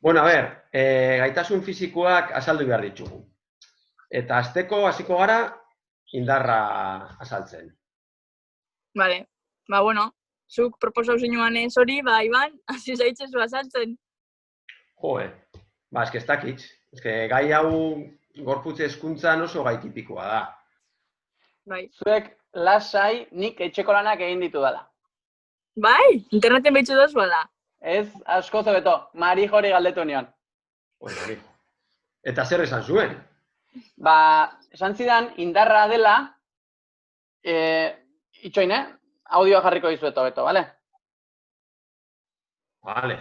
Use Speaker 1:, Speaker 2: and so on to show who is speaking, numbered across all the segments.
Speaker 1: Bueno, a ber, gaitasun fisikoak azaldu behar ditugu. Eta azteko hasiko gara indarra azaltzen.
Speaker 2: Vale, bueno, zuk proposau zinuan ez hori, Iban, hasi zaitzezu azaltzen.
Speaker 1: Joe, eske ez dakit. Eske gai hau gorputz hezkuntzan oso gai tipikoa da.
Speaker 2: Bai.
Speaker 3: Zuek lasai nik etxeko lanak egin ditu dela.
Speaker 2: Bai, interneten behitzu dozu ala.
Speaker 3: Ez asko zobeto, Marijori galdetu nion.
Speaker 1: Marijo. Eta zer esan zuen?
Speaker 3: Esan zidan indarra dela, itxoin, audioa jarriko dizueto beto, bale?
Speaker 1: Vale.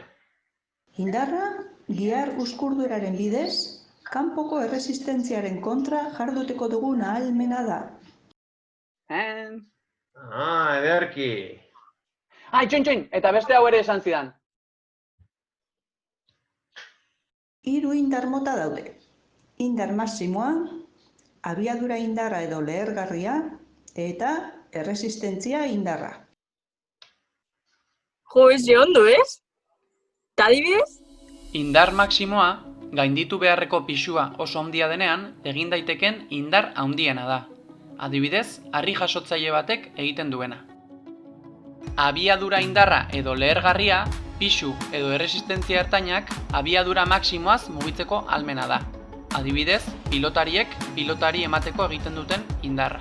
Speaker 4: Indarra, gihar uzkurdueraren bidez, kanpoko erresistentziaren kontra jarduteko dugun ahalmena da.
Speaker 1: Ederki.
Speaker 3: Itxoin, eta beste hau ere esan zidan.
Speaker 4: 3 indar mota daude. Indar maximoa, abiadura indarra edo lehergarria, eta erresistentzia indarra.
Speaker 2: Jo, ez ondo, ez? Ta adibidez?
Speaker 5: Indar maximoa, gainditu beharreko pisua oso handia denean, egin daiteken indar handiena da. Adibidez, harri jasotzaile batek egiten duena. Abiadura indarra edo lehergarria, pisu edo erresistentzia ertainak abiadura maximoaz mugitzeko ahalmena da. Adibidez, pilotari emateko egiten duten indarra.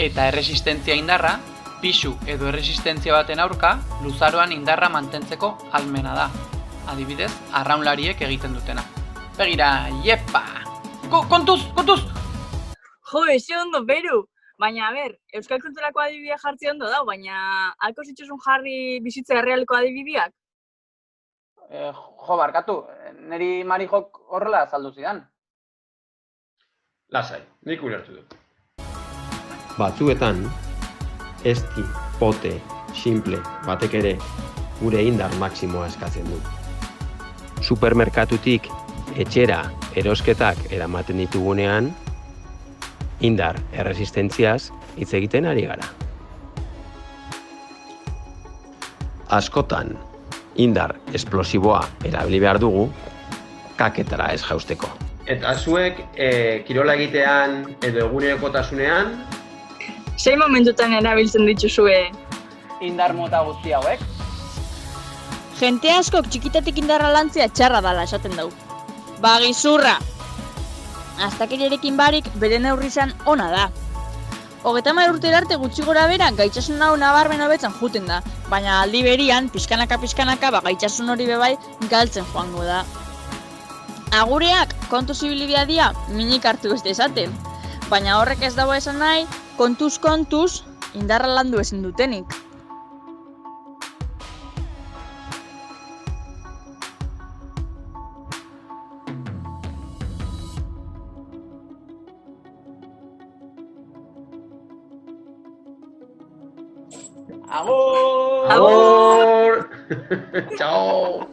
Speaker 5: Eta erresistentzia indarra, pisu edo erresistentzia baten aurka, luzaroan indarra mantentzeko ahalmena da. Adibidez, arraunlariek egiten dutena. Begira, yepa! Kontuz!
Speaker 2: Jo, ez ondo, beru! Baina, a ber, euskal kulturako adibidea jartzi ondo da, baina halko zituzun jarri bizitza errealeko adibideak?
Speaker 3: Jo, barkatu, niri Marijok horrela azaldu zidan.
Speaker 1: Lasai, nik ulertu dut.
Speaker 6: Batzuetan, ezti, pote, simple, batek ere, gure indar maximoa eskatzen du. Supermerkatutik etxera erosketak eramaten ditugunean, indar erresistentziaz hitz egiten ari gara. Askotan, indar esplosiboa erabili behar dugu, kaketara ez jausteko.
Speaker 1: Eta zuek, kirola egitean edo egunerokotasunean,
Speaker 2: Zein momentutan erabiltzen dituzue?
Speaker 3: Indar mota guzti hauek.
Speaker 7: Jente askok txikitatik indarra lantzea txarra dala esaten dugu. Bagizurra! Astakeriarekin barik bere neurrizan ona da. 30 urtera arte gutxi gora bera gaitasun hau nabarmen hobetzen juten da, baina aldi berian, pixkanaka gaitasun hori bebai galtzen joango da. Agureak kontu zibilibia dia minik hartu ez dezaten, baina horrek ez dago esan nahi, kontuz, indarra landu ezin dutenik.
Speaker 3: Agur!
Speaker 1: Agur! Txau!